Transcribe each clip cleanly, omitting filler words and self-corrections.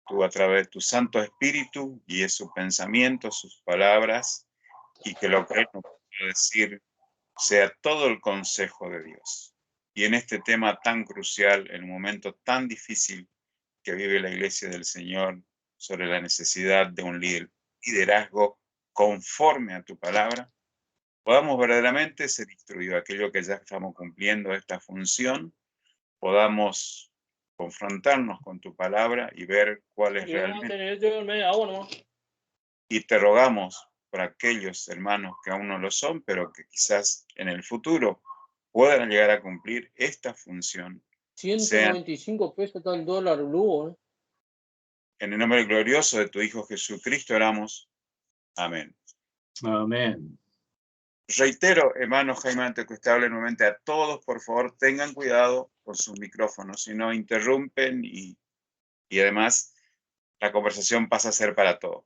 tú a través de tu Santo Espíritu guíes sus pensamientos, sus palabras, y que lo que él nos pueda decir sea todo el consejo de Dios. Y en este tema tan crucial, en un momento tan difícil que vive la Iglesia del Señor, sobre la necesidad de un liderazgo conforme a tu palabra, podamos verdaderamente ser instruidos, aquello que ya estamos cumpliendo esta función, podamos confrontarnos con tu palabra y ver cuál es realmente. Y te rogamos por aquellos hermanos que aún no lo son, pero que quizás en el futuro puedan llegar a cumplir esta función. 195 pesos está el dólar blue, En el nombre glorioso de tu Hijo Jesucristo oramos. Amén. Amén. Reitero, hermano Jaime, antes que usted hable nuevamente a todos, por favor, tengan cuidado con sus micrófonos, si no interrumpen y además la conversación pasa a ser para todos.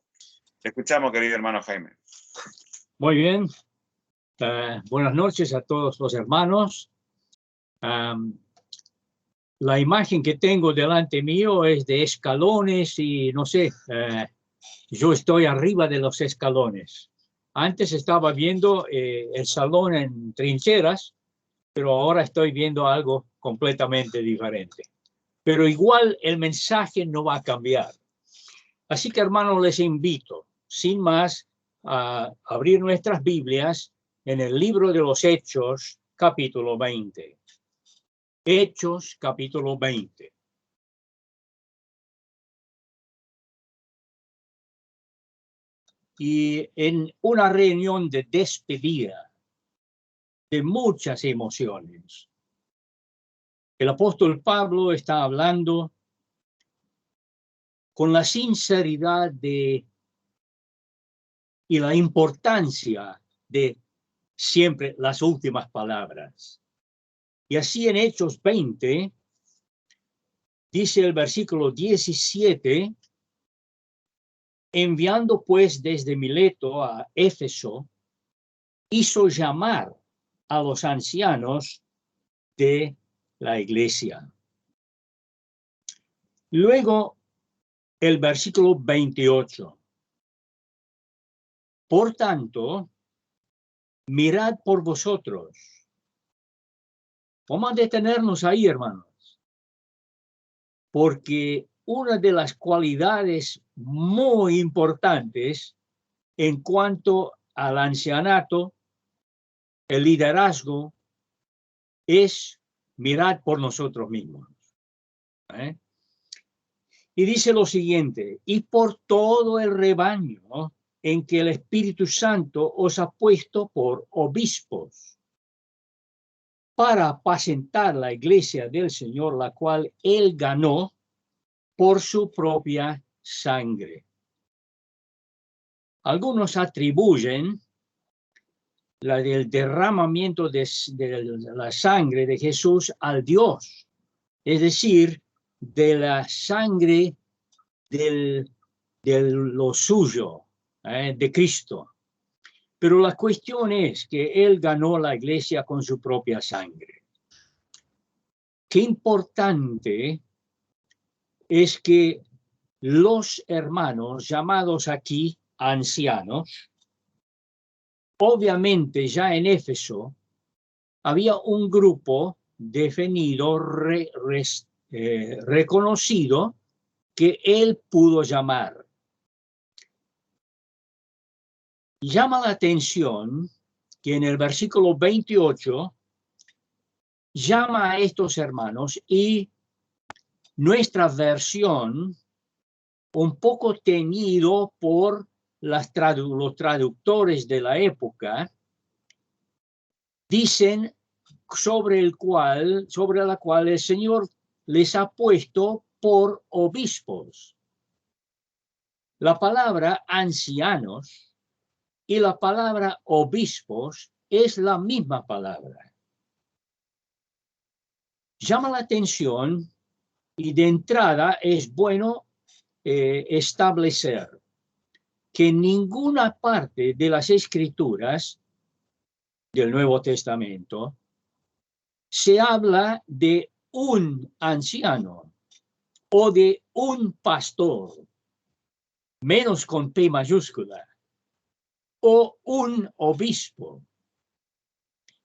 Te escuchamos, querido hermano Jaime. Muy bien. Buenas noches a todos los hermanos. La imagen que tengo delante mío es de escalones y no sé, yo estoy arriba de los escalones. Antes estaba viendo el salón en trincheras, pero ahora estoy viendo algo completamente diferente. Pero igual el mensaje no va a cambiar. Así que, hermanos, les invito, sin más, a abrir nuestras Biblias en el libro de los Hechos, capítulo 20. Hechos, capítulo 20. Y en una reunión de despedida de muchas emociones, el apóstol Pablo está hablando con la sinceridad y la importancia de siempre las últimas palabras. Y así en Hechos 20, dice el versículo 17, enviando pues desde Mileto a Éfeso, hizo llamar a los ancianos de la iglesia. Luego, el versículo 28. Por tanto, mirad por vosotros. Vamos a detenernos ahí, hermanos, porque una de las cualidades muy importantes en cuanto al ancianato, el liderazgo, es mirar por nosotros mismos. Y dice lo siguiente: y por todo el rebaño en que el Espíritu Santo os ha puesto por obispos, para apacentar la iglesia del Señor, la cual él ganó por su propia sangre. Algunos atribuyen la del derramamiento de la sangre de Jesús al Dios, es decir, de la sangre de lo suyo, de Cristo. Pero la cuestión es que él ganó la iglesia con su propia sangre. Qué importante es que los hermanos llamados aquí ancianos, obviamente ya en Éfeso había un grupo definido, reconocido, que él pudo llamar. Llama la atención que en el versículo 28 llama a estos hermanos, y nuestra versión, un poco teñido por los traductores de la época, dicen sobre la cual el Señor les ha puesto por obispos. La palabra ancianos y la palabra obispos es la misma palabra. Llama la atención, y de entrada es bueno establecer que en ninguna parte de las Escrituras del Nuevo Testamento se habla de un anciano, o de un pastor, menos con P mayúscula, o un obispo,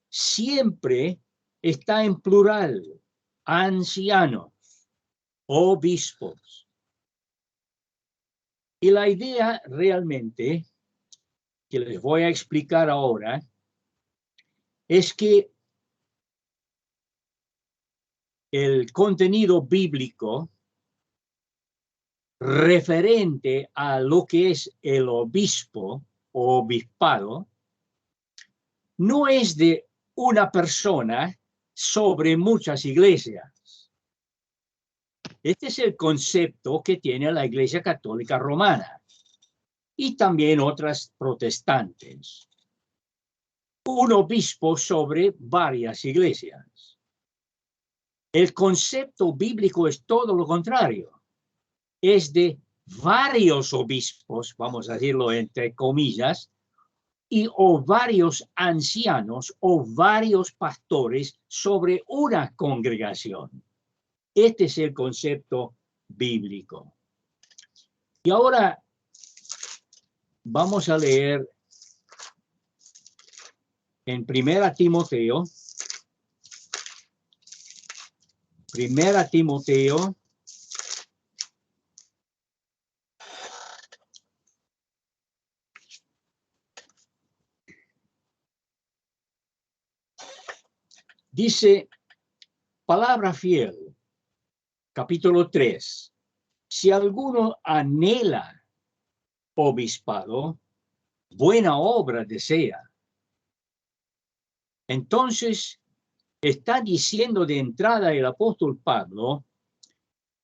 siempre está en plural, ancianos, obispos. Y la idea realmente, que les voy a explicar ahora, es que el contenido bíblico referente a lo que es el obispo o obispado no es de una persona sobre muchas iglesias. Este es el concepto que tiene la Iglesia Católica Romana y también otras protestantes. Un obispo sobre varias iglesias. El concepto bíblico es todo lo contrario. Es de varios obispos, vamos a decirlo entre comillas, y o varios ancianos o varios pastores sobre una congregación. Este es el concepto bíblico. Y ahora vamos a leer en Primera Timoteo, dice, palabra fiel, capítulo 3. Si alguno anhela obispado, buena obra desea. Entonces, está diciendo de entrada el apóstol Pablo,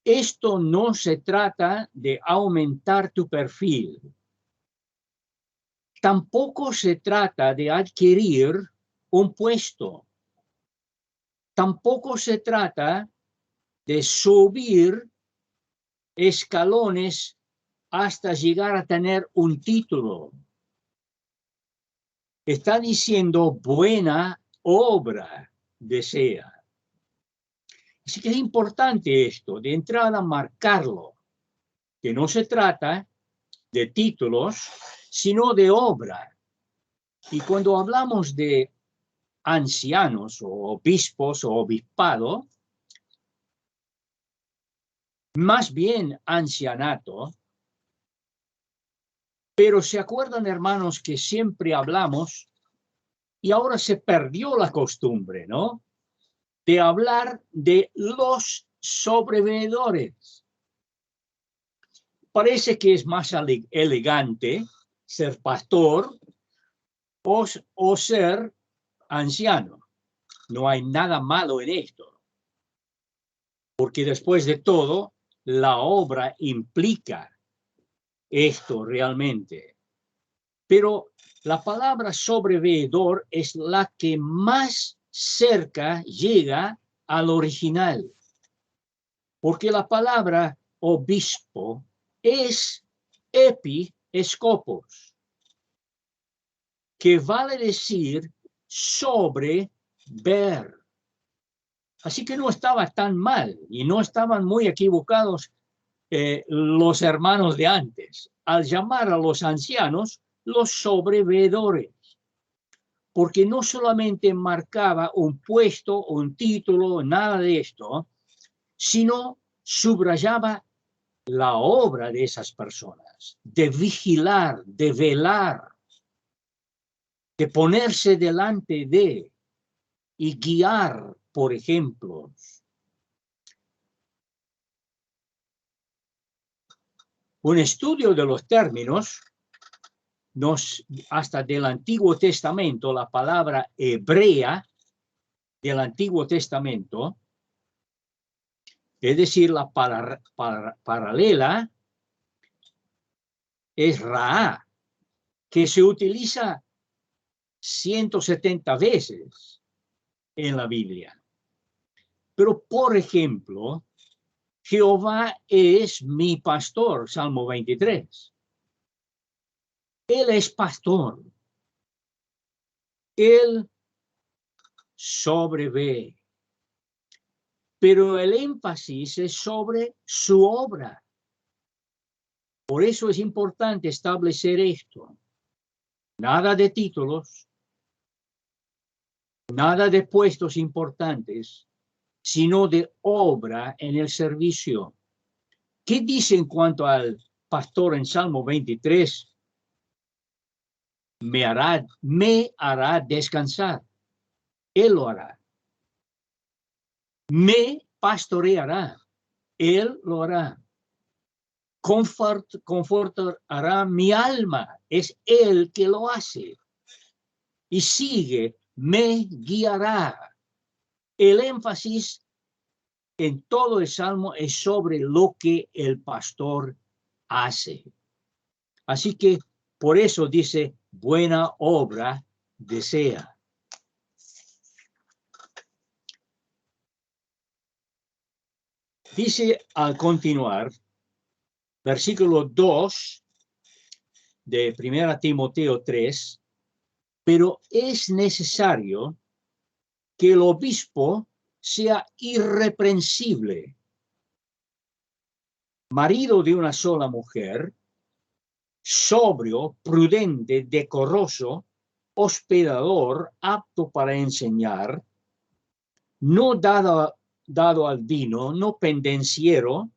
esto no se trata de aumentar tu perfil. Tampoco se trata de adquirir un puesto. Tampoco se trata de subir escalones hasta llegar a tener un título. Está diciendo buena obra desea. Así que es importante esto, de entrada marcarlo, que no se trata de títulos, sino de obra. Y cuando hablamos de ancianos o obispos o obispado, más bien ancianato, pero se acuerdan, hermanos, que siempre hablamos, y ahora se perdió la costumbre, ¿no?, de hablar de los sobrevenedores. Parece que es más elegante ser pastor o ser anciano. No hay nada malo en esto, porque después de todo, la obra implica esto realmente. Pero la palabra sobreveedor es la que más cerca llega al original, porque la palabra obispo es episcopos, que vale decir sobre ver. Así que no estaba tan mal y no estaban muy equivocados los hermanos de antes al llamar a los ancianos los sobreveedores, porque no solamente marcaba un puesto, un título, nada de esto, sino subrayaba la obra de esas personas, de vigilar, de velar, de ponerse delante de y guiar, por ejemplo. Un estudio de los términos hasta del Antiguo Testamento, la palabra hebrea del Antiguo Testamento, es decir, la paralela, es Ra, que se utiliza 170 veces en la Biblia. Pero, por ejemplo, Jehová es mi pastor, Salmo 23. Él es pastor. Él sobrevé. pero el énfasis es sobre su obra. Por eso es importante establecer esto. Nada de títulos, nada de puestos importantes, sino de obra en el servicio. ¿Qué dice en cuanto al pastor en Salmo 23? Me hará descansar. Él lo hará. Me pastoreará. Él lo hará. Confortará mi alma. Es Él que lo hace. Y sigue, me guiará. El énfasis en todo el Salmo es sobre lo que el pastor hace. Así que por eso dice, buena obra desea. Dice al continuar, versículo 2 de 1 Timoteo 3, pero es necesario que el obispo sea irreprensible, marido de una sola mujer, sobrio, prudente, decoroso, hospedador, apto para enseñar, no dado al vino, no pendenciero,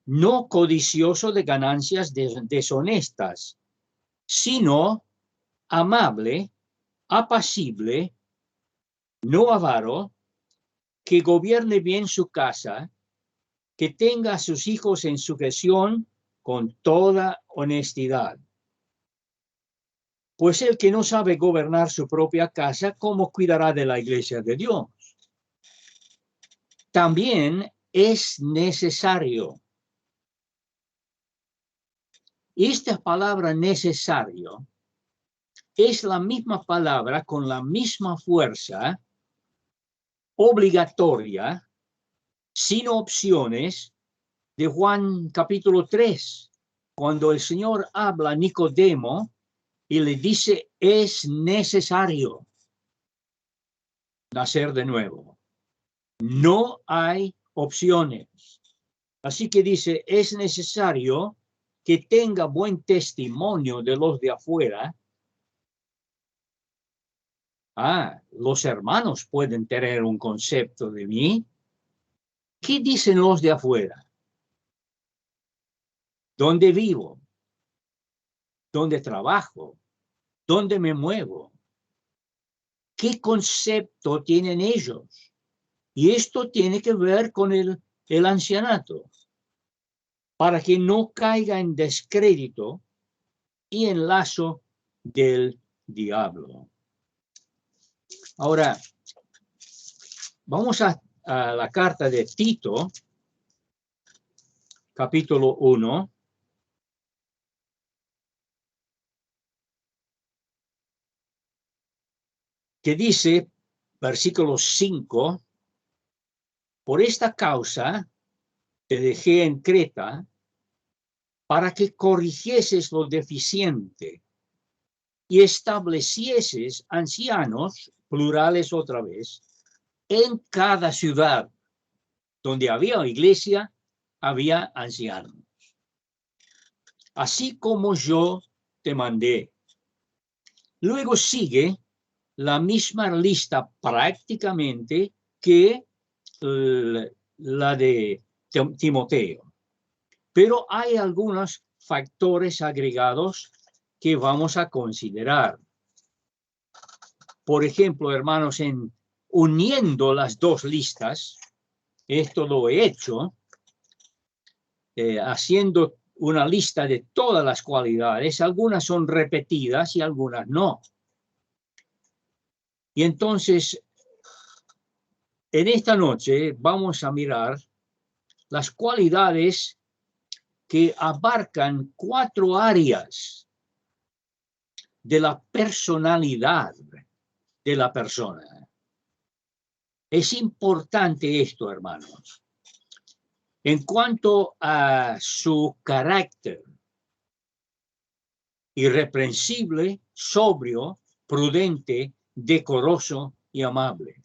no codicioso de ganancias deshonestas, sino amable, apacible, no avaro, que gobierne bien su casa, que tenga a sus hijos en sujeción con toda honestidad. Pues el que no sabe gobernar su propia casa, ¿cómo cuidará de la iglesia de Dios? También es necesario. Esta palabra necesario es la misma palabra con la misma fuerza, obligatoria, sin opciones, de Juan capítulo 3, cuando el Señor habla a Nicodemo y le dice, es necesario nacer de nuevo. No hay opciones. Así que dice, es necesario que tenga buen testimonio de los de afuera. Los hermanos pueden tener un concepto de mí. ¿Qué dicen los de afuera? ¿Dónde vivo? ¿Dónde trabajo? ¿Dónde me muevo? ¿Qué concepto tienen ellos? Y esto tiene que ver con el ancianato, para que no caiga en descrédito y en lazo del diablo. Ahora, vamos a la carta de Tito, capítulo 1. Que dice, versículo 5, por esta causa te dejé en Creta para que corrigieses lo deficiente y establecieses ancianos, plurales otra vez, en cada ciudad donde había iglesia, había ancianos. Así como yo te mandé. Luego sigue la misma lista prácticamente que la de Timoteo. Pero hay algunos factores agregados que vamos a considerar. Por ejemplo, hermanos, en uniendo las dos listas, esto lo he hecho, haciendo una lista de todas las cualidades, algunas son repetidas y algunas no. Y entonces, en esta noche vamos a mirar las cualidades que abarcan 4 áreas de la personalidad de la persona. Es importante esto, hermanos. En cuanto a su carácter, irreprensible, sobrio, prudente, decoroso y amable.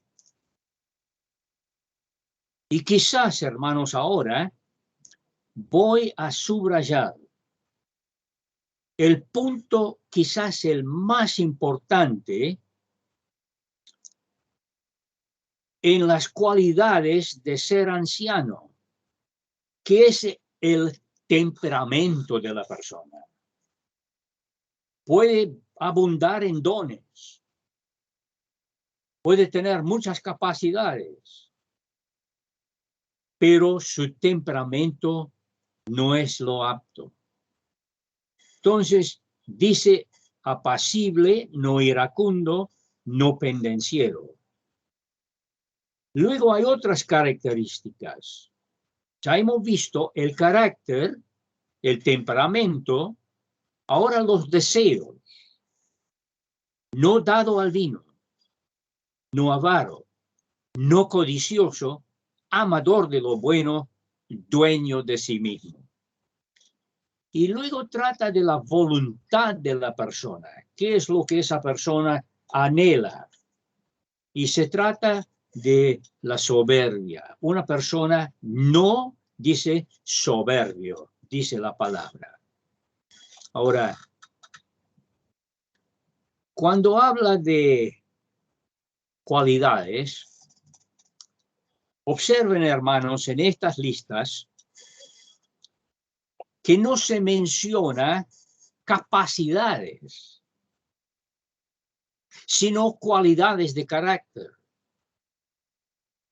Y quizás, hermanos, ahora voy a subrayar el punto quizás el más importante en las cualidades de ser anciano, que es el temperamento de la persona. Puede abundar en dones, puede tener muchas capacidades, pero su temperamento no es lo apto. Entonces, dice apacible, no iracundo, no pendenciero. Luego hay otras características. Ya hemos visto el carácter, el temperamento, ahora los deseos. No dado al vino, no avaro, no codicioso, amador de lo bueno, dueño de sí mismo. Y luego trata de la voluntad de la persona. ¿Qué es lo que esa persona anhela? Y se trata de la soberbia. Una persona no dice soberbio, dice la palabra. Ahora, cuando habla de cualidades, observen, hermanos, en estas listas que no se menciona capacidades, sino cualidades de carácter.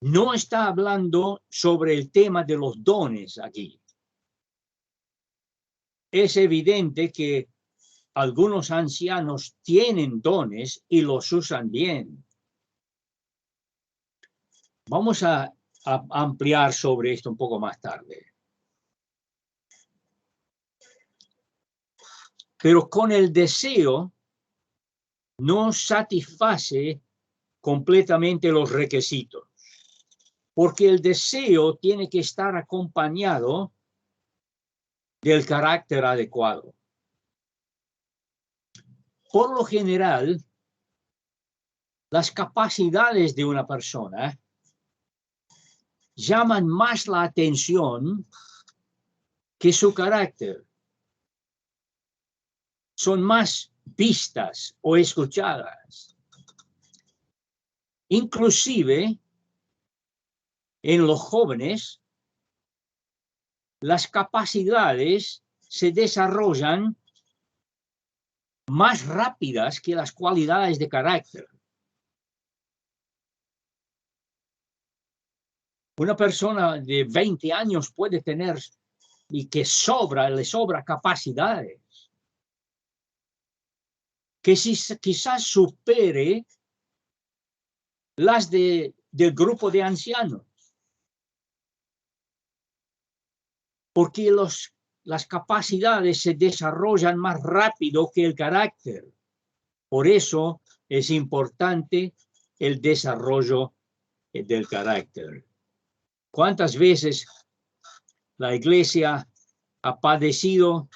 No está hablando sobre el tema de los dones aquí. Es evidente que algunos ancianos tienen dones y los usan bien. Vamos a ampliar sobre esto un poco más tarde. Pero con el deseo no satisface completamente los requisitos, porque el deseo tiene que estar acompañado del carácter adecuado. Por lo general, las capacidades de una persona llaman más la atención que su carácter. Son más vistas o escuchadas. Inclusive, en los jóvenes, las capacidades se desarrollan más rápidas que las cualidades de carácter. Una persona de 20 años puede tener y que le sobra capacidades, que quizás supere las del grupo de ancianos. Porque las capacidades se desarrollan más rápido que el carácter. Por eso es importante el desarrollo del carácter. ¿Cuántas veces la iglesia ha padecido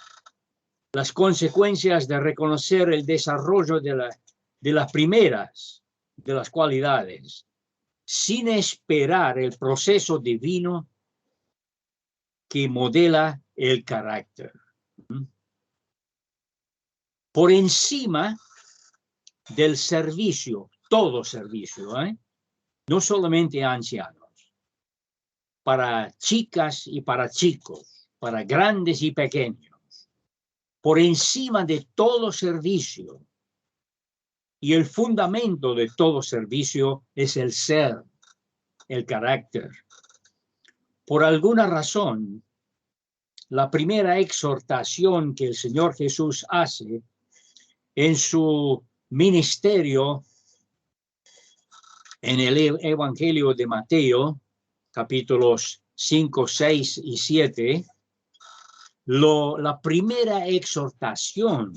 las consecuencias de reconocer el desarrollo de las primeras de las cualidades, sin esperar el proceso divino que modela el carácter? Por encima del servicio, todo servicio, no solamente ancianos, para chicas y para chicos, para grandes y pequeños, por encima de todo servicio. Y el fundamento de todo servicio es el ser, el carácter. Por alguna razón, la primera exhortación que el Señor Jesús hace en su ministerio en el Evangelio de Mateo, capítulos 5, 6 y 7, la primera exhortación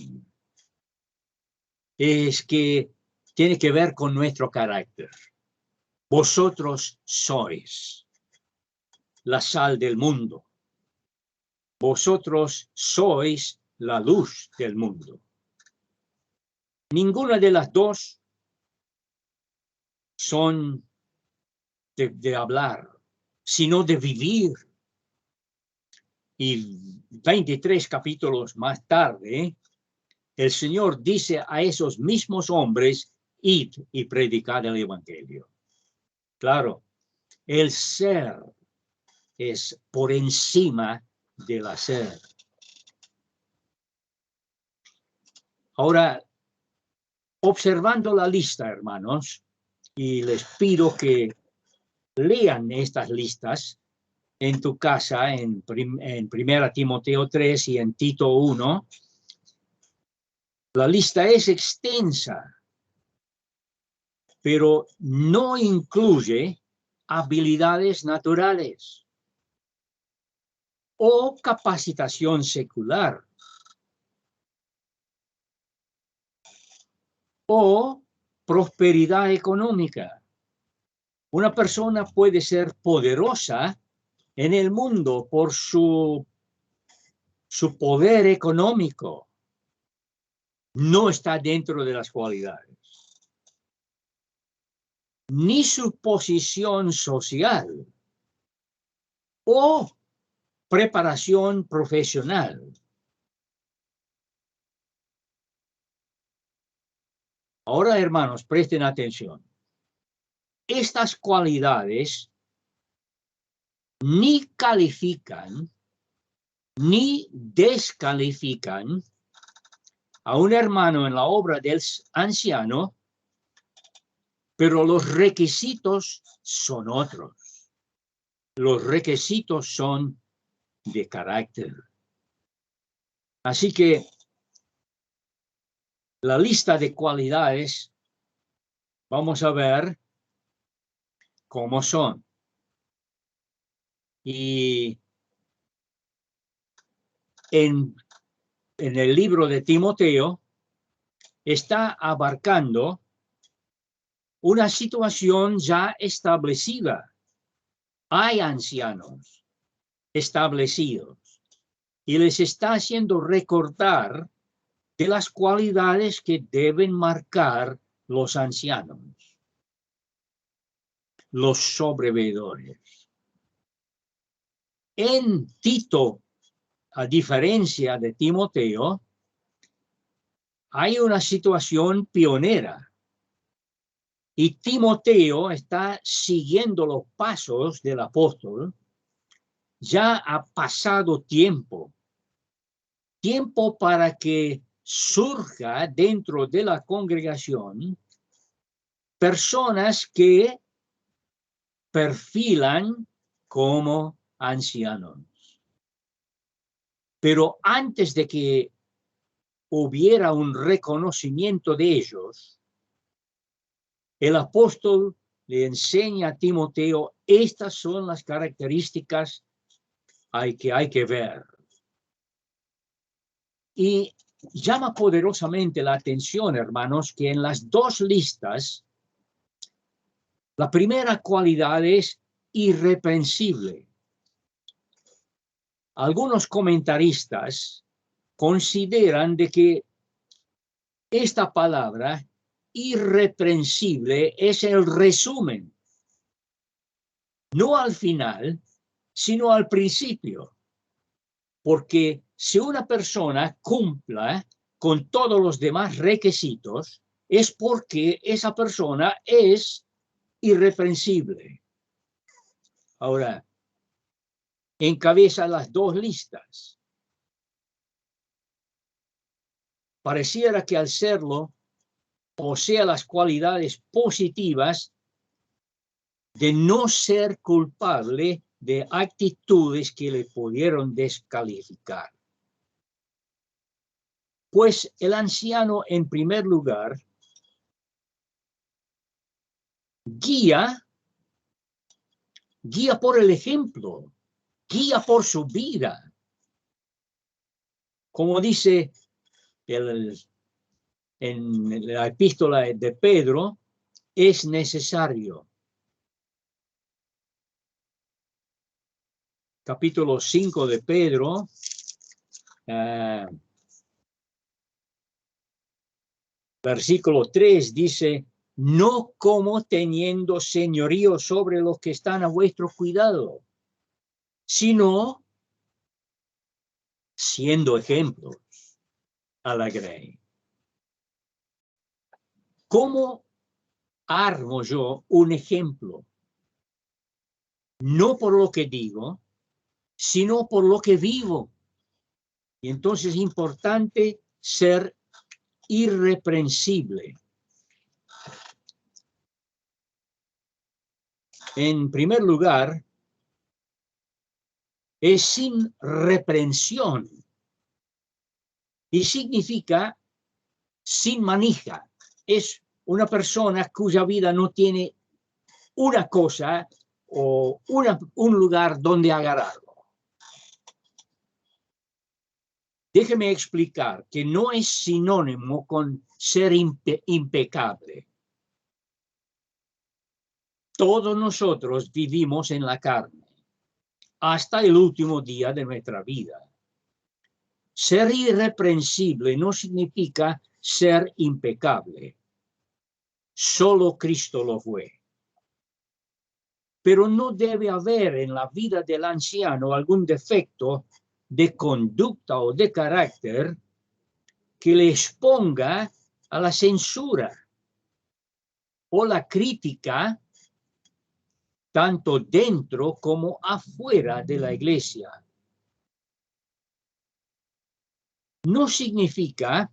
es que tiene que ver con nuestro carácter. Vosotros sois la sal del mundo. Vosotros sois la luz del mundo. Ninguna de las dos son de hablar, sino de vivir. Y 23 capítulos más tarde, el Señor dice a esos mismos hombres, id y predicad el evangelio. Claro, el ser es por encima del hacer. Ahora, observando la lista, hermanos, y les pido que lean estas listas en tu casa, en 1 Timoteo 3 y en Tito 1. La lista es extensa, pero no incluye habilidades naturales o capacitación secular o prosperidad económica. Una persona puede ser poderosa en el mundo por su poder económico. No está dentro de las cualidades. Ni su posición social o preparación profesional. Ahora, hermanos, presten atención. Estas cualidades ni califican ni descalifican a un hermano en la obra del anciano, pero los requisitos son otros. Los requisitos son de carácter. Así que la lista de cualidades, vamos a ver cómo son. Y en el libro de Timoteo está abarcando una situación ya establecida. Hay ancianos establecidos y les está haciendo recordar de las cualidades que deben marcar los ancianos, los sobreveedores. En Tito, a diferencia de Timoteo, hay una situación pionera y Timoteo está siguiendo los pasos del apóstol. Ya ha pasado tiempo para que surja dentro de la congregación personas que perfilan como ancianos. Pero antes de que hubiera un reconocimiento de ellos, el apóstol le enseña a Timoteo, estas son las características que hay que ver. Y llama poderosamente la atención, hermanos, que en las dos listas, la primera cualidad es irreprensible. Algunos comentaristas consideran de que esta palabra irreprensible es el resumen, no al final, sino al principio. Porque si una persona cumpla con todos los demás requisitos, es porque esa persona es irreprensible. Ahora, encabeza las dos listas. Pareciera que al serlo, posee las cualidades positivas de no ser culpable de actitudes que le pudieron descalificar. Pues el anciano, en primer lugar, guía por el ejemplo, guía por su vida. Como dice en la epístola de Pedro, es necesario. Capítulo 5 de Pedro, versículo 3 dice, no como teniendo señorío sobre los que están a vuestro cuidado, sino siendo ejemplos a la grey. ¿Cómo armo yo un ejemplo? No por lo que digo, sino por lo que vivo. Y entonces es importante ser irreprensible. En primer lugar, es sin reprensión y significa sin manija. Es una persona cuya vida no tiene una cosa o un lugar donde agarrarlo. Déjeme explicar que no es sinónimo con ser impecable. Todos nosotros vivimos en la carne hasta el último día de nuestra vida. Ser irreprensible no significa ser impecable. Solo Cristo lo fue. Pero no debe haber en la vida del anciano algún defecto de conducta o de carácter que le exponga a la censura o la crítica tanto dentro como afuera de la iglesia. No significa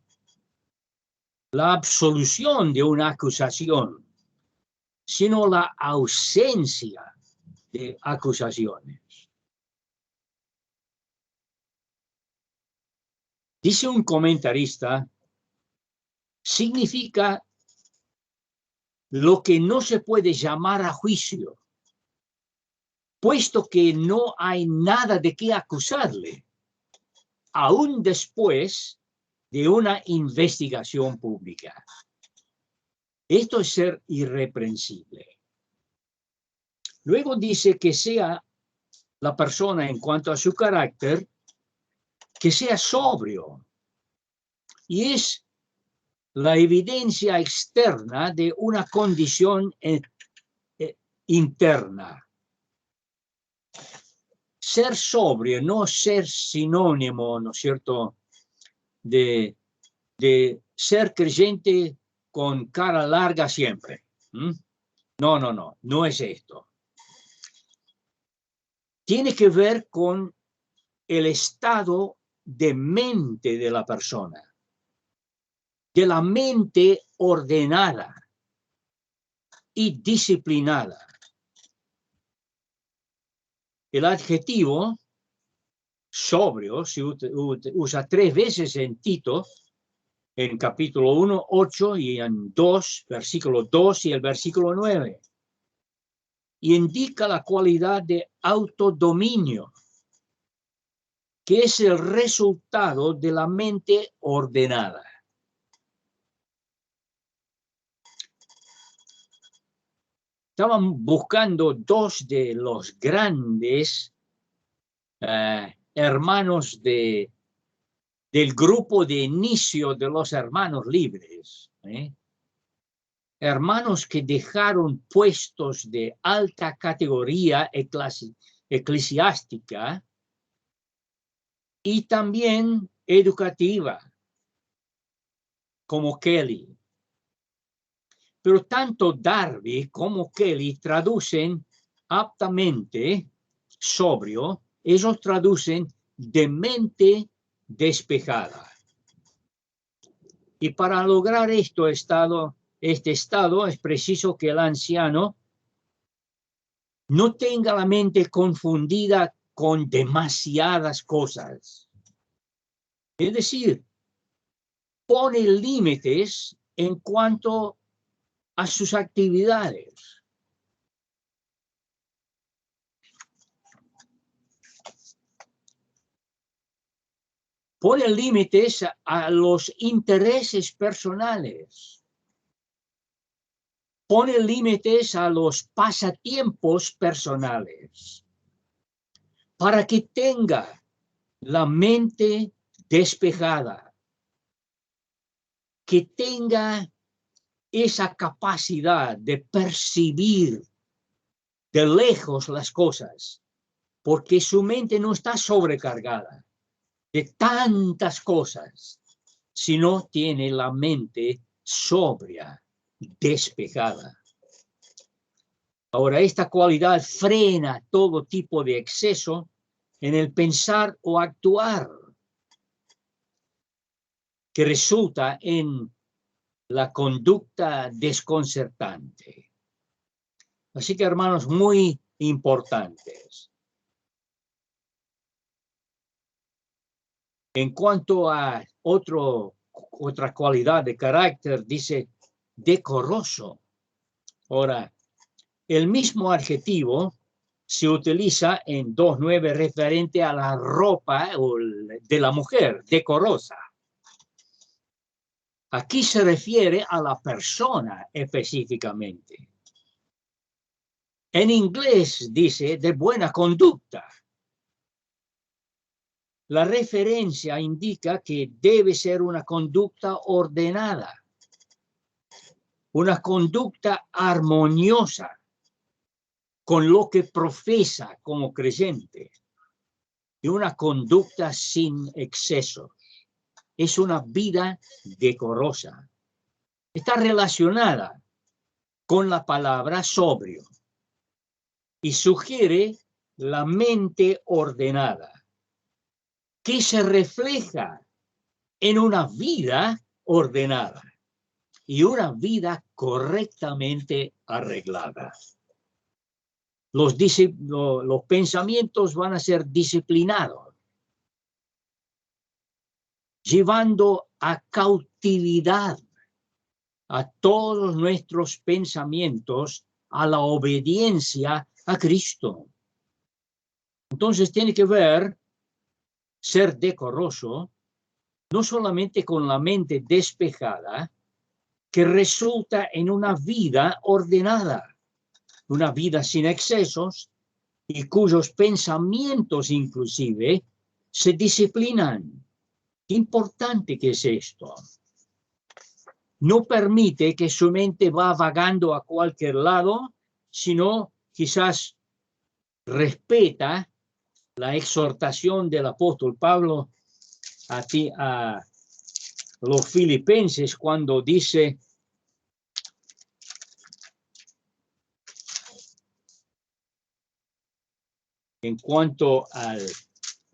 la absolución de una acusación, sino la ausencia de acusaciones. Dice un comentarista, significa lo que no se puede llamar a juicio, puesto que no hay nada de qué acusarle, aún después de una investigación pública. Esto es ser irreprensible. Luego dice que sea la persona en cuanto a su carácter, que sea sobrio. Y es la evidencia externa de una condición interna. Ser sobrio, no ser sinónimo, ¿no es cierto?, de ser creyente con cara larga siempre. No es esto. Tiene que ver con el estado de mente de la persona, de la mente ordenada y disciplinada. El adjetivo sobrio se usa 3 veces en Tito, en capítulo 1, 8 y en 2, versículo 2 y el versículo 9. Y indica la cualidad de autodominio, que es el resultado de la mente ordenada. Estaban buscando 2 de los grandes hermanos del grupo de inicio de los hermanos libres. Hermanos que dejaron puestos de alta categoría eclesiástica y también educativa, como Kelly. Pero tanto Darby como Kelly traducen aptamente sobrio, ellos traducen de mente despejada. Y para lograr este estado es preciso que el anciano no tenga la mente confundida con demasiadas cosas. Es decir, pone límites en cuanto a sus actividades. Pone límites a los intereses personales. Pone límites a los pasatiempos personales. Para que tenga la mente despejada. Que tenga esa capacidad de percibir de lejos las cosas, porque su mente no está sobrecargada de tantas cosas, sino tiene la mente sobria, despejada. Ahora, esta cualidad frena todo tipo de exceso en el pensar o actuar, que resulta en la conducta desconcertante. Así que, hermanos, muy importantes. En cuanto a otra cualidad de carácter, dice decoroso. Ahora, el mismo adjetivo se utiliza en 2:9 referente a la ropa de la mujer, decorosa. Aquí se refiere a la persona específicamente. En inglés dice de buena conducta. La referencia indica que debe ser una conducta ordenada, una conducta armoniosa con lo que profesa como creyente y una conducta sin excesos. Es una vida decorosa. Está relacionada con la palabra sobrio y sugiere la mente ordenada, que se refleja en una vida ordenada y una vida correctamente arreglada. Los pensamientos van a ser disciplinados, llevando a cautividad a todos nuestros pensamientos a la obediencia a Cristo. Entonces tiene que ver ser decoroso no solamente con la mente despejada, que resulta en una vida ordenada, una vida sin excesos y cuyos pensamientos inclusive se disciplinan. Qué importante que es esto. No permite que su mente va vagando a cualquier lado, sino quizás respeta la exhortación del apóstol Pablo a los filipenses cuando dice: en cuanto al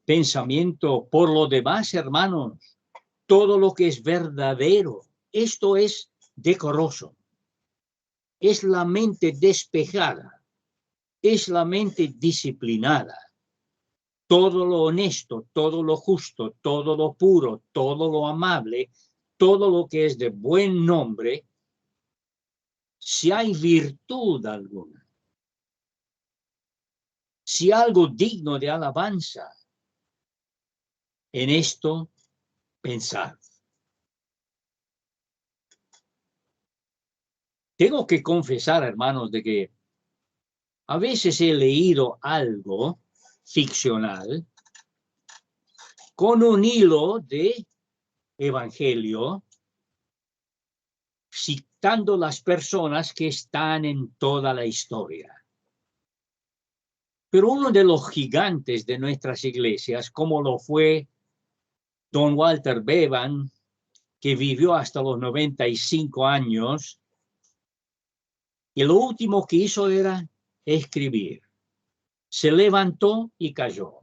pensamiento, por lo demás, hermanos, todo lo que es verdadero, esto es decoroso, es la mente despejada, es la mente disciplinada. Todo lo honesto, todo lo justo, todo lo puro, todo lo amable, todo lo que es de buen nombre, si hay virtud alguna, si algo digno de alabanza, en esto pensar. Tengo que confesar, hermanos, de que a veces he leído algo ficcional con un hilo de evangelio, citando las personas que están en toda la historia. Pero uno de los gigantes de nuestras iglesias, como lo fue don Walter Bevan, que vivió hasta los 95 años, y lo último que hizo era escribir. Se levantó y cayó.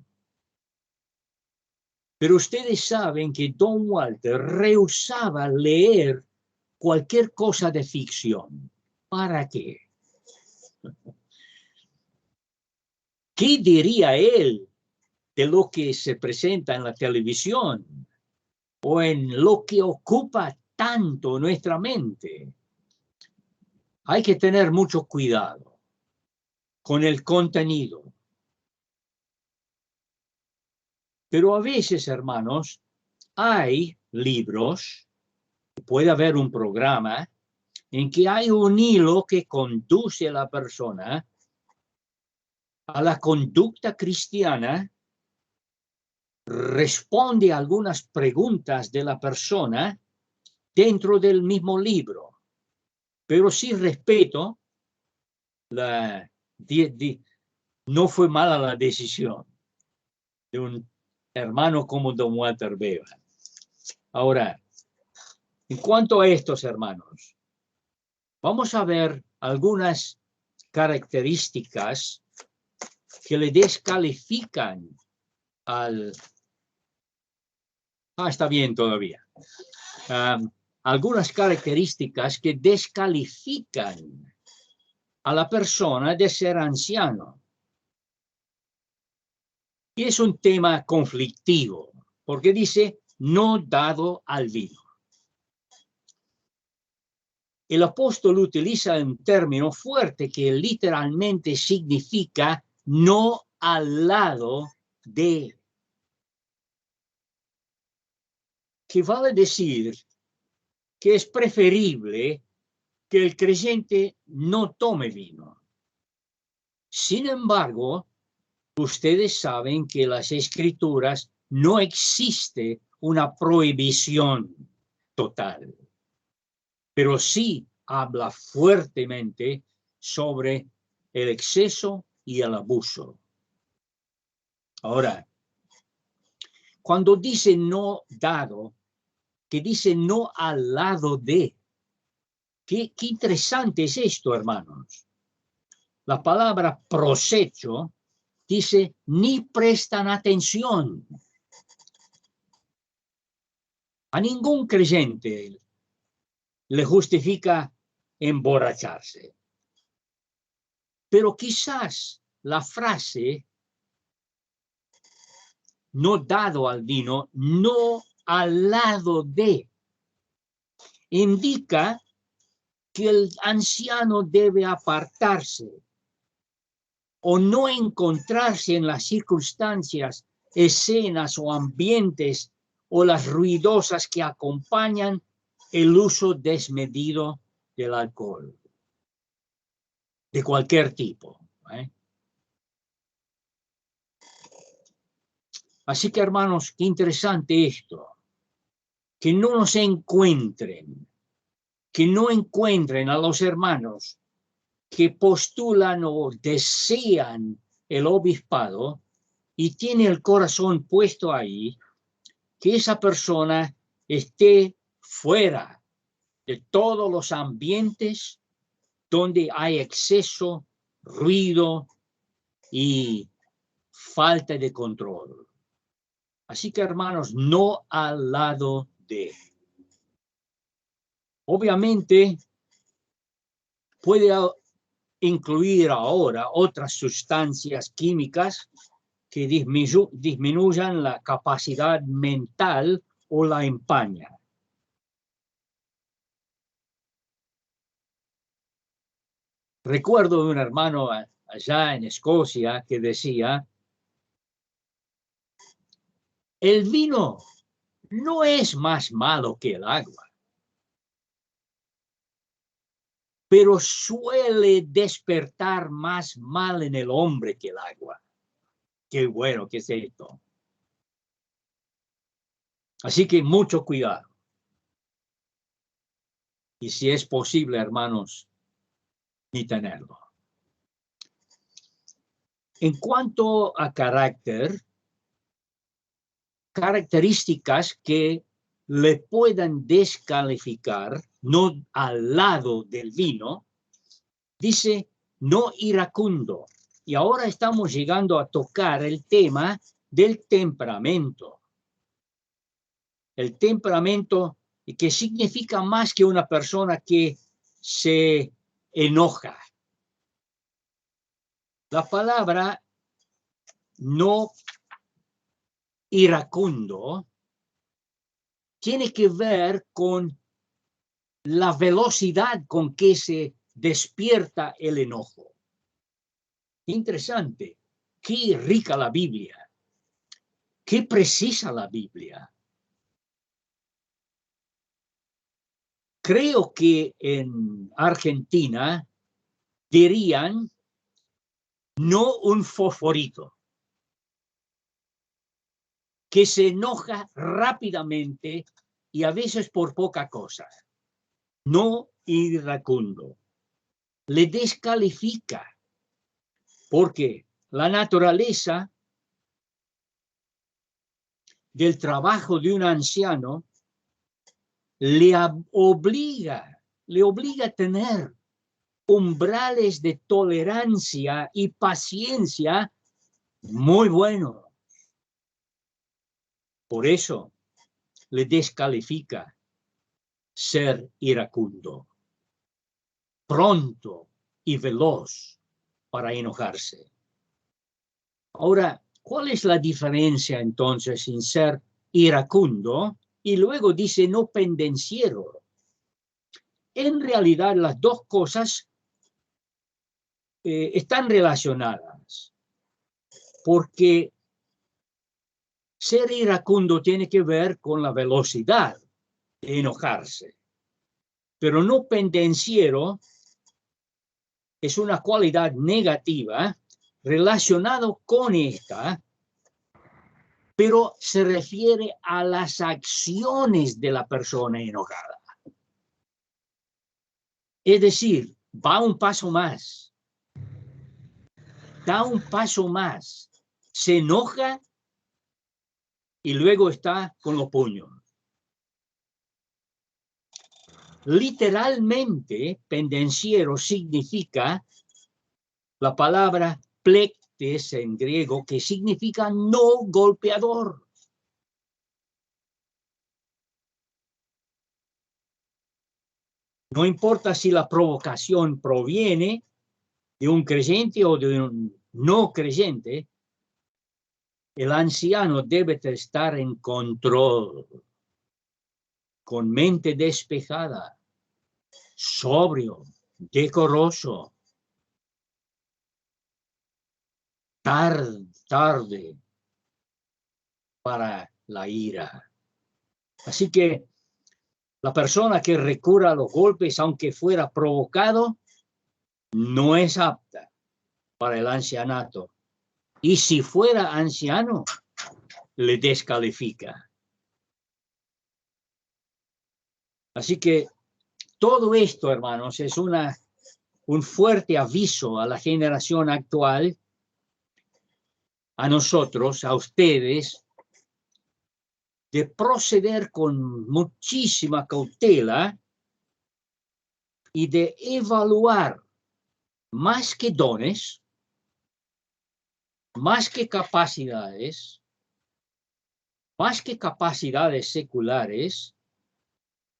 Pero ustedes saben que don Walter rehusaba leer cualquier cosa de ficción. ¿Para qué? ¿Qué diría él de lo que se presenta en la televisión o en lo que ocupa tanto nuestra mente? Hay que tener mucho cuidado con el contenido. Pero a veces, hermanos, hay libros, puede haber un programa en que hay un hilo que conduce a la persona a la conducta cristiana, responde a algunas preguntas de la persona dentro del mismo libro. pero sí respeto no fue mala la decisión de un hermano como don Walter Beva. Ahora, en cuanto a estos hermanos, vamos a ver algunas características que le descalifican al... está bien todavía. Algunas características que descalifican a la persona de ser anciano. Y es un tema conflictivo, porque dice, no dado al vino. El apóstol utiliza un término fuerte que literalmente significa no al lado de. Que vale decir que es preferible que el creyente no tome vino. Sin embargo, ustedes saben que en las Escrituras no existe una prohibición total, pero sí habla fuertemente sobre el exceso y el abuso. Ahora, cuando dice no dado, que dice no al lado de, qué interesante es esto, hermanos. La palabra prosecho dice ni prestan atención. A ningún creyente le justifica emborracharse. Pero quizás la frase no dado al vino, no al lado de, indica que el anciano debe apartarse o no encontrarse en las circunstancias, escenas o ambientes o las ruidosas que acompañan el uso desmedido del alcohol, de cualquier tipo. Así que, hermanos, qué interesante esto, que no nos encuentren, que no encuentren a los hermanos que postulan o desean el obispado y tiene el corazón puesto ahí, que esa persona esté fuera de todos los ambientes donde hay exceso, ruido y falta de control. Así que, hermanos, no al lado de. Obviamente, puede incluir ahora otras sustancias químicas que disminuyan la capacidad mental o la empañan. Recuerdo de un hermano allá en Escocia que decía, el vino no es más malo que el agua, pero suele despertar más mal en el hombre que el agua. Qué bueno que es esto. Así que mucho cuidado. Y si es posible, hermanos, ni tenerlo. En cuanto a características que le puedan descalificar, no al lado del vino, dice no iracundo. Y ahora estamos llegando a tocar el tema del temperamento. El temperamento, que significa más que una persona que se enoja. La palabra no iracundo tiene que ver con la velocidad con que se despierta el enojo. Interesante, qué rica la Biblia, qué precisa la Biblia. Creo que en Argentina dirían no un fosforito, que se enoja rápidamente y a veces por poca cosa. No iracundo. Le descalifica, porque la naturaleza del trabajo de un anciano le obliga a tener umbrales de tolerancia y paciencia muy buenos. Por eso le descalifica ser iracundo, pronto y veloz para enojarse. Ahora, ¿cuál es la diferencia entonces en ser iracundo y luego dice no pendenciero? En realidad las dos cosas están relacionadas, porque ser iracundo tiene que ver con la velocidad de enojarse, pero no pendenciero es una cualidad negativa relacionado con esta, pero se refiere a las acciones de la persona enojada. Es decir, va un paso más, da un paso más, se enoja y luego está con los puños. Literalmente, pendenciero significa la palabra plektes en griego, que significa no golpeador. No importa si la provocación proviene de un creyente o de un no creyente, el anciano debe estar en control, con mente despejada, sobrio, decoroso, tarde para la ira. Así que la persona que recurra a los golpes, aunque fuera provocado, no es apta para el ancianato. Y si fuera anciano, le descalifica. Así que todo esto, hermanos, es un fuerte aviso a la generación actual, a nosotros, a ustedes, de proceder con muchísima cautela y de evaluar más que dones, más que capacidades seculares,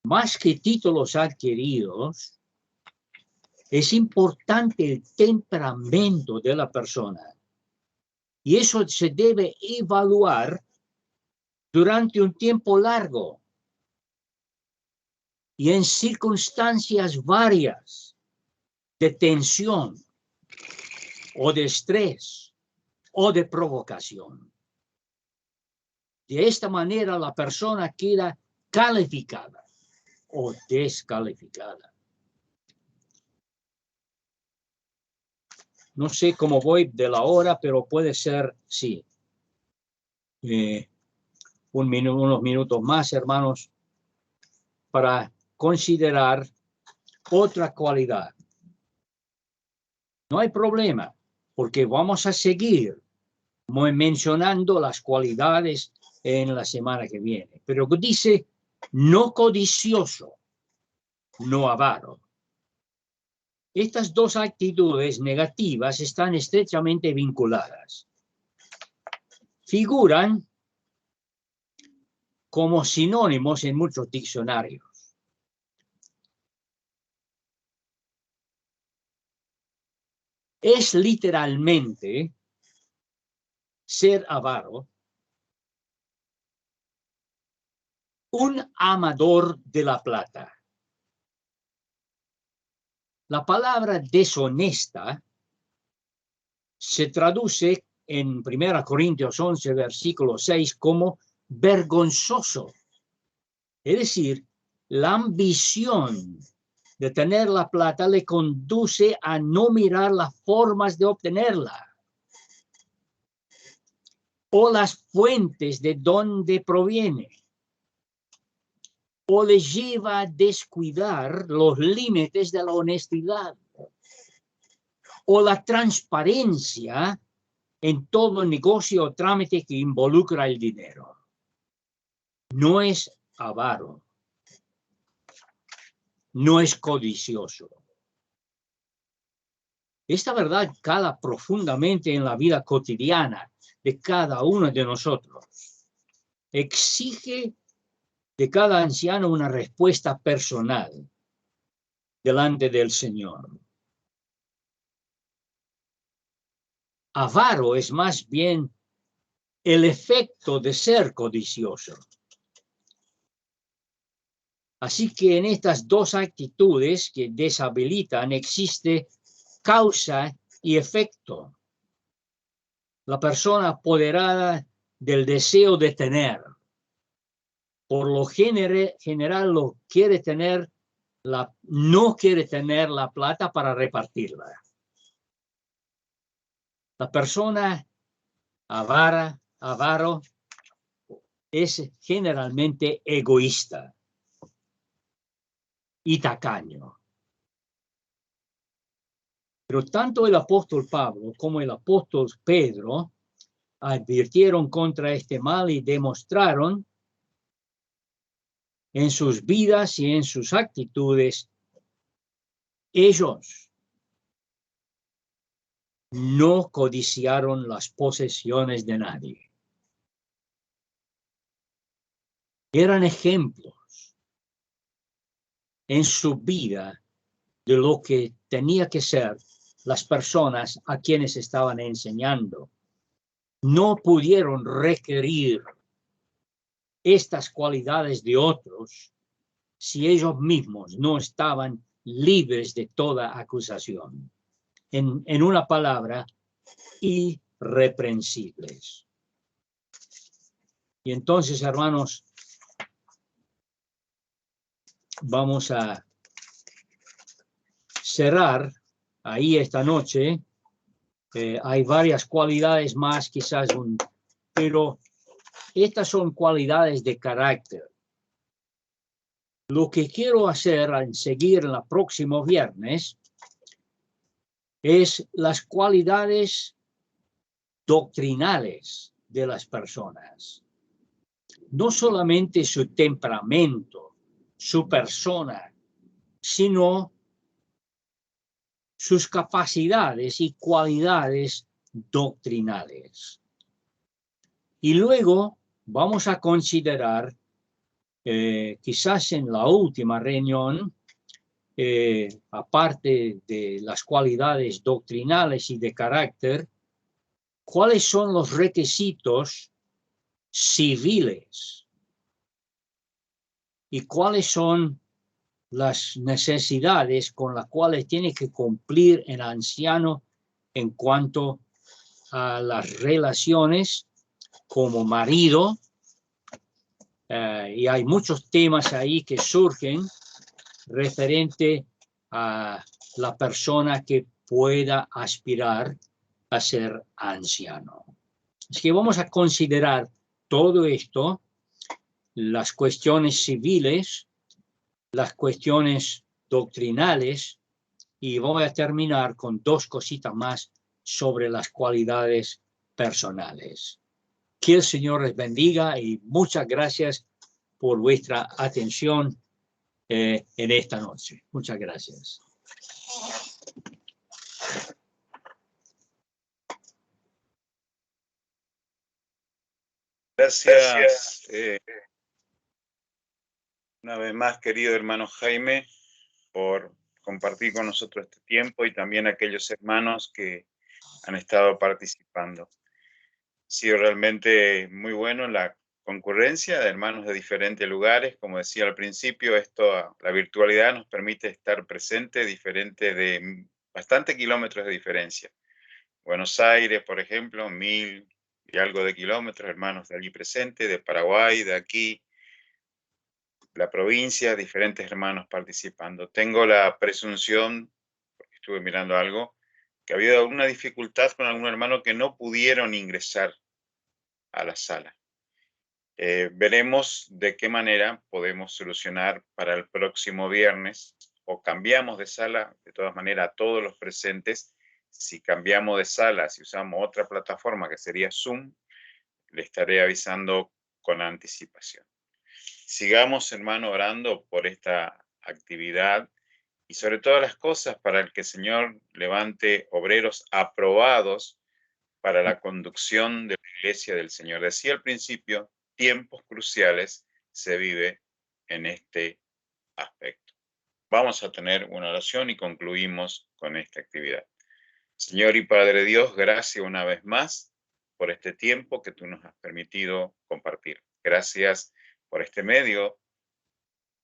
más que títulos adquiridos, es importante el temperamento de la persona. Y eso se debe evaluar durante un tiempo largo y en circunstancias varias de tensión o de estrés o de provocación. De esta manera la persona queda calificada o descalificada. No sé cómo voy de la hora, pero puede ser, sí. Unos minutos más, hermanos, para considerar otra cualidad. No hay problema, porque vamos a seguir mencionando las cualidades en la semana que viene. Pero dice, no codicioso, no avaro. Estas dos actitudes negativas están estrechamente vinculadas. Figuran como sinónimos en muchos diccionarios. Es literalmente ser avaro, un amador de la plata. La palabra deshonesta se traduce en 1 Corintios 11, versículo 6, como vergonzoso. Es decir, la ambición de tener la plata le conduce a no mirar las formas de obtenerla o las fuentes de donde proviene. o le lleva a descuidar los límites de la honestidad o la transparencia en todo negocio o trámite que involucra el dinero. No es avaro, no es codicioso. Esta verdad cala profundamente en la vida cotidiana de cada uno de nosotros. Exige de cada anciano una respuesta personal delante del Señor. Avaro es más bien el efecto de ser codicioso. Así que en estas dos actitudes que deshabilitan existe causa y efecto. La persona apoderada del deseo de tener, por lo general no quiere tener la plata para repartirla. La persona avaro, es generalmente egoísta y tacaño. Pero tanto el apóstol Pablo como el apóstol Pedro advirtieron contra este mal y demostraron en sus vidas y en sus actitudes, ellos no codiciaron las posesiones de nadie. Eran ejemplos en su vida de lo que tenía que ser las personas a quienes estaban enseñando. No pudieron requerir estas cualidades de otros si ellos mismos no estaban libres de toda acusación. En una palabra, irreprensibles. Y entonces, hermanos, vamos a cerrar ahí esta noche. Hay varias cualidades más, quizás pero estas son cualidades de carácter. Lo que quiero hacer al seguir el próximo viernes es las cualidades doctrinales de las personas. No solamente su temperamento, su persona, sino sus capacidades y cualidades doctrinales. Y luego vamos a considerar, quizás en la última reunión, aparte de las cualidades doctrinales y de carácter, cuáles son los requisitos civiles y cuáles son las necesidades con las cuales tiene que cumplir el anciano en cuanto a las relaciones como marido. Y hay muchos temas ahí que surgen referente a la persona que pueda aspirar a ser anciano. Así que vamos a considerar todo esto, las cuestiones civiles, las cuestiones doctrinales, y voy a terminar con dos cositas más sobre las cualidades personales. Que el Señor les bendiga y muchas gracias por vuestra atención en esta noche. Muchas gracias. Gracias. Una vez más, querido hermano Jaime, por compartir con nosotros este tiempo y también aquellos hermanos que han estado participando. Ha sido realmente muy bueno la concurrencia de hermanos de diferentes lugares. Como decía al principio, la virtualidad nos permite estar presentes de bastante kilómetros de diferencia. Buenos Aires, por ejemplo, 1000 y algo de kilómetros, hermanos de allí presentes, de Paraguay, de aquí, la provincia, diferentes hermanos participando. Tengo la presunción, porque estuve mirando algo, que ha habido alguna dificultad con algún hermano que no pudieron ingresar a la sala. Veremos de qué manera podemos solucionar para el próximo viernes, o cambiamos de sala, de todas maneras, a todos los presentes. Si cambiamos de sala, si usamos otra plataforma que sería Zoom, le estaré avisando con anticipación. Sigamos, hermano, orando por esta actividad y sobre todas las cosas para el que el Señor levante obreros aprobados para la conducción de la iglesia del Señor. Decía al principio, tiempos cruciales se vive en este aspecto. Vamos a tener una oración y concluimos con esta actividad. Señor y Padre Dios, gracias una vez más por este tiempo que tú nos has permitido compartir. Gracias por este medio,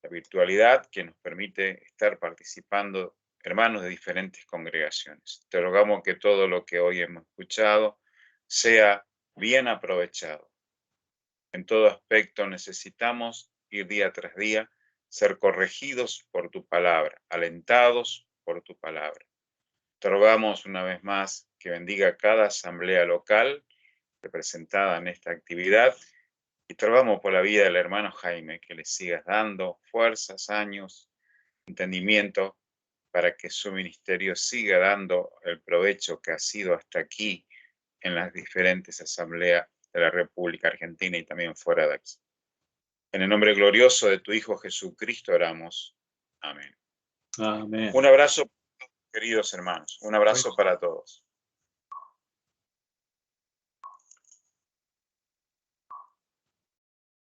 la virtualidad que nos permite estar participando, hermanos de diferentes congregaciones. Te rogamos que todo lo que hoy hemos escuchado sea bien aprovechado. En todo aspecto necesitamos ir día tras día, ser corregidos por tu palabra, alentados por tu palabra. Te rogamos una vez más que bendiga cada asamblea local representada en esta actividad y te rogamos por la vida del hermano Jaime, que le sigas dando fuerzas, años, entendimiento para que su ministerio siga dando el provecho que ha sido hasta aquí en las diferentes asambleas de la República Argentina y también fuera de aquí. En el nombre glorioso de tu Hijo Jesucristo oramos. Amén. Amén. Un abrazo, queridos hermanos. Un abrazo para todos.